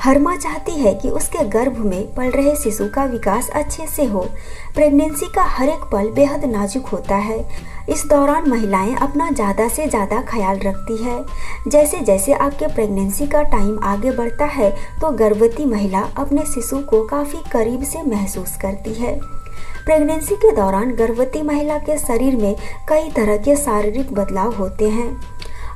हर माँ चाहती है कि उसके गर्भ में पल रहे शिशु का विकास अच्छे से हो। प्रेगनेंसी का हर एक पल बेहद नाजुक होता है। इस दौरान महिलाएं अपना ज़्यादा से ज़्यादा ख्याल रखती है। जैसे जैसे आपके प्रेगनेंसी का टाइम आगे बढ़ता है तो गर्भवती महिला अपने शिशु को काफ़ी करीब से महसूस करती है। प्रेगनेंसी के दौरान गर्भवती महिला के शरीर में कई तरह के शारीरिक बदलाव होते हैं।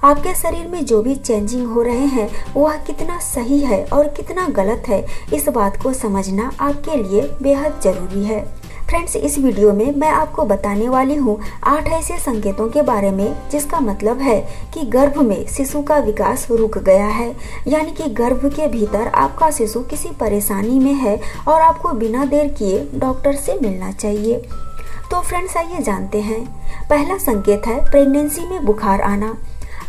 आपके शरीर में जो भी चेंजिंग हो रहे हैं वह कितना सही है और कितना गलत है, इस बात को समझना आपके लिए बेहद जरूरी है। फ्रेंड्स, इस वीडियो में मैं आपको बताने वाली हूँ 8 ऐसे संकेतों के बारे में जिसका मतलब है कि गर्भ में शिशु का विकास रुक गया है, यानी कि गर्भ के भीतर आपका शिशु किसी परेशानी में है और आपको बिना देर किए डॉक्टर से मिलना चाहिए। तो फ्रेंड्स, आइए जानते हैं। पहला संकेत है प्रेगनेंसी में बुखार आना।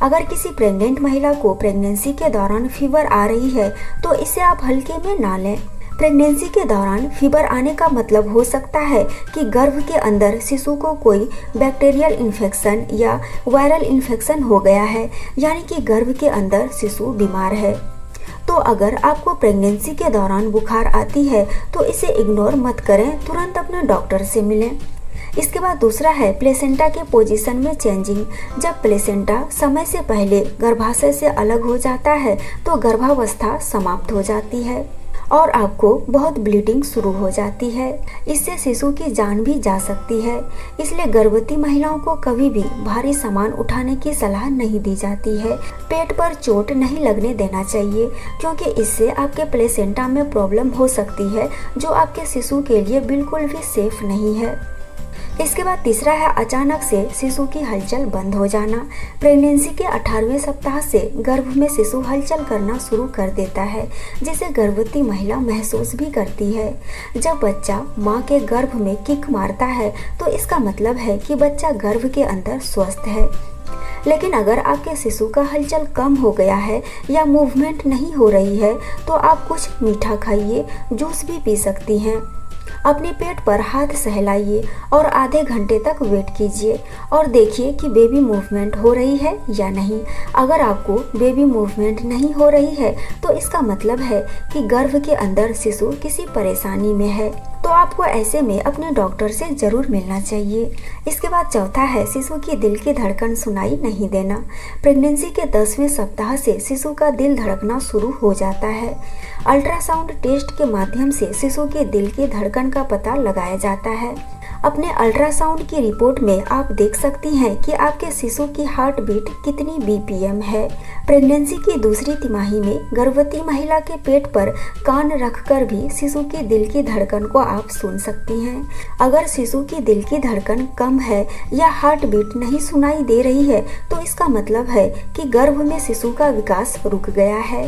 अगर किसी प्रेग्नेंट महिला को प्रेगनेंसी के दौरान फीवर आ रही है तो इसे आप हल्के में ना लें। प्रेगनेंसी के दौरान फीवर आने का मतलब हो सकता है कि गर्भ के अंदर शिशु को कोई बैक्टीरियल इन्फेक्शन या वायरल इन्फेक्शन हो गया है, यानी कि गर्भ के अंदर शिशु बीमार है। तो अगर आपको प्रेगनेंसी के दौरान बुखार आती है तो इसे इग्नोर मत करें, तुरंत अपने डॉक्टर से मिलें। इसके बाद दूसरा है प्लेसेंटा के पोजीशन में चेंजिंग। जब प्लेसेंटा समय से पहले गर्भाशय से अलग हो जाता है तो गर्भावस्था समाप्त हो जाती है और आपको बहुत ब्लीडिंग शुरू हो जाती है। इससे शिशु की जान भी जा सकती है। इसलिए गर्भवती महिलाओं को कभी भी भारी सामान उठाने की सलाह नहीं दी जाती है। पेट पर चोट नहीं लगने देना चाहिए, क्योंकि इससे आपके प्लेसेंटा में प्रॉब्लम हो सकती है जो आपके शिशु के लिए बिल्कुल भी सेफ नहीं है। इसके बाद तीसरा है अचानक से शिशु की हलचल बंद हो जाना। प्रेगनेंसी के 18वें सप्ताह से गर्भ में शिशु हलचल करना शुरू कर देता है, जिसे गर्भवती महिला महसूस भी करती है। जब बच्चा मां के गर्भ में किक मारता है तो इसका मतलब है कि बच्चा गर्भ के अंदर स्वस्थ है। लेकिन अगर आपके शिशु का हलचल कम हो गया है या मूवमेंट नहीं हो रही है तो आप कुछ मीठा खाइए, जूस भी पी सकती हैं। अपने पेट पर हाथ सहलाइए और आधे घंटे तक वेट कीजिए और देखिए कि बेबी मूवमेंट हो रही है या नहीं। अगर आपको बेबी मूवमेंट नहीं हो रही है तो इसका मतलब है कि गर्भ के अंदर शिशु किसी परेशानी में है, तो आपको ऐसे में अपने डॉक्टर से जरूर मिलना चाहिए। इसके बाद चौथा है शिशु की दिल की धड़कन सुनाई नहीं देना। प्रेगनेंसी के 10वें सप्ताह से शिशु का दिल धड़कना शुरू हो जाता है। अल्ट्रासाउंड टेस्ट के माध्यम से शिशु के दिल की धड़कन का पता लगाया जाता है। अपने अल्ट्रासाउंड की रिपोर्ट में आप देख सकती हैं कि आपके शिशु की हार्ट बीट कितनी बीपीएम है। प्रेगनेंसी की दूसरी तिमाही में गर्भवती महिला के पेट पर कान रखकर भी शिशु की दिल की धड़कन को आप सुन सकती हैं। अगर शिशु की दिल की धड़कन कम है या हार्ट बीट नहीं सुनाई दे रही है तो इसका मतलब है कि गर्भ में शिशु का विकास रुक गया है।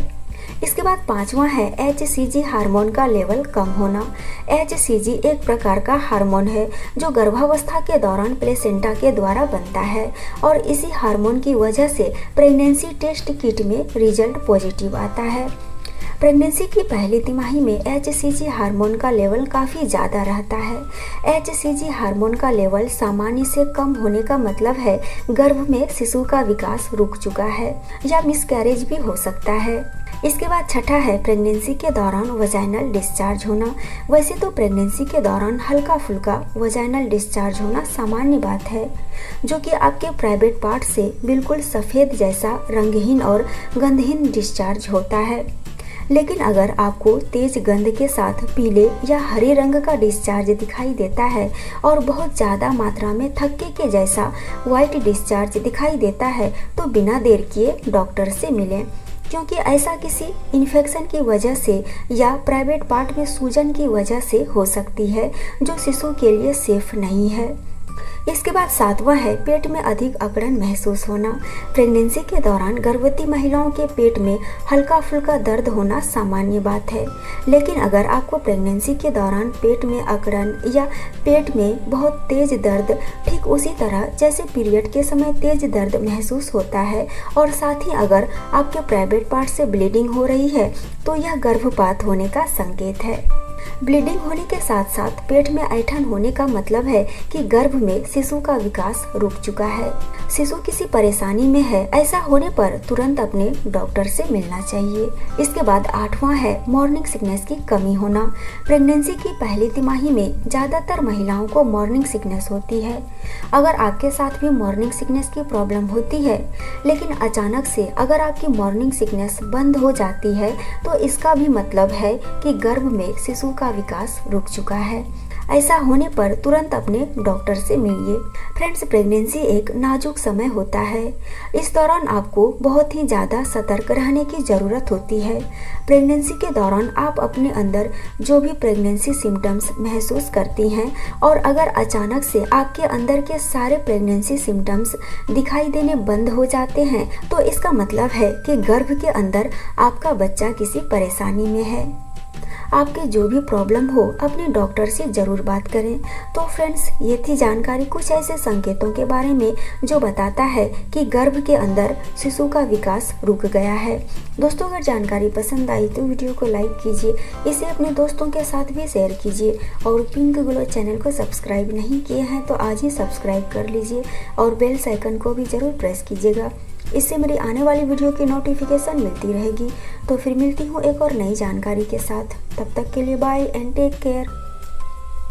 इसके बाद पांचवा है HCG हार्मोन का लेवल कम होना। HCG एक प्रकार का हार्मोन है जो गर्भावस्था के दौरान प्लेसेंटा के द्वारा बनता है और इसी हार्मोन की वजह से प्रेगनेंसी टेस्ट किट में रिजल्ट पॉजिटिव आता है। प्रेगनेंसी की पहली तिमाही में HCG हार्मोन का लेवल काफ़ी ज़्यादा रहता है। HCG हार्मोन का लेवल सामान्य से कम होने का मतलब है गर्भ में शिशु का विकास रुक चुका है या मिसकैरेज भी हो सकता है। इसके बाद छठा है प्रेगनेंसी के दौरान वजाइनल डिस्चार्ज होना। वैसे तो प्रेगनेंसी के दौरान हल्का फुल्का वजाइनल डिस्चार्ज होना सामान्य बात है, जो कि आपके प्राइवेट पार्ट से बिल्कुल सफ़ेद जैसा रंगहीन और गंधहीन डिस्चार्ज होता है। लेकिन अगर आपको तेज गंध के साथ पीले या हरे रंग का डिस्चार्ज दिखाई देता है और बहुत ज़्यादा मात्रा में थक्के के जैसा वाइट डिस्चार्ज दिखाई देता है तो बिना देर किए डॉक्टर से मिलें, क्योंकि ऐसा किसी इन्फेक्शन की वजह से या प्राइवेट पार्ट में सूजन की वजह से हो सकती है जो शिशु के लिए सेफ नहीं है। इसके बाद सातवां है पेट में अधिक अकड़न महसूस होना। प्रेगनेंसी के दौरान गर्भवती महिलाओं के पेट में हल्का फुल्का दर्द होना सामान्य बात है, लेकिन अगर आपको प्रेगनेंसी के दौरान पेट में अकड़न या पेट में बहुत तेज दर्द ठीक उसी तरह जैसे पीरियड के समय तेज दर्द महसूस होता है और साथ ही अगर आपके प्राइवेट पार्ट से ब्लीडिंग हो रही है तो यह गर्भपात होने का संकेत है। ब्लीडिंग होने के साथ साथ पेट में ऐंठन होने का मतलब है कि गर्भ में शिशु का विकास रुक चुका है। शिशु किसी परेशानी में है, ऐसा होने पर तुरंत अपने डॉक्टर से मिलना चाहिए। इसके बाद 8वां है मॉर्निंग सिकनेस की कमी होना। प्रेगनेंसी की पहली तिमाही में ज्यादातर महिलाओं को मॉर्निंग सिकनेस होती है। अगर आपके साथ भी मॉर्निंग सिकनेस की प्रॉब्लम होती है, लेकिन अचानक से अगर आपकी मॉर्निंग सिकनेस बंद हो जाती है, तो इसका भी मतलब है कि गर्भ में शिशु का विकास रुक चुका है। ऐसा होने पर तुरंत अपने डॉक्टर से मिलिए। फ्रेंड्स, प्रेगनेंसी एक नाजुक समय होता है। इस दौरान आपको बहुत ही ज़्यादा सतर्क रहने की ज़रूरत होती है। प्रेगनेंसी के दौरान आप अपने अंदर जो भी प्रेगनेंसी सिम्टम्स महसूस करती हैं, और अगर अचानक से आपके अंदर के सारे प्रेगनेंसी सिम्टम्स दिखाई देने बंद हो जाते हैं, तो इसका मतलब है कि गर्भ के अंदर आपका बच्चा किसी परेशानी में है। आपके जो भी प्रॉब्लम हो अपने डॉक्टर से ज़रूर बात करें। तो फ्रेंड्स, ये थी जानकारी कुछ ऐसे संकेतों के बारे में जो बताता है कि गर्भ के अंदर शिशु का विकास रुक गया है। दोस्तों, अगर जानकारी पसंद आई तो वीडियो को लाइक कीजिए, इसे अपने दोस्तों के साथ भी शेयर कीजिए, और पिंक ग्लो चैनल को सब्सक्राइब नहीं किए हैं तो आज ही सब्सक्राइब कर लीजिए, और बेल आइकन को भी ज़रूर प्रेस कीजिएगा। इससे मेरी आने वाली वीडियो की नोटिफिकेशन मिलती रहेगी। तो फिर मिलती हूँ एक और नई जानकारी के साथ। तब तक के लिए बाय एंड टेक केयर।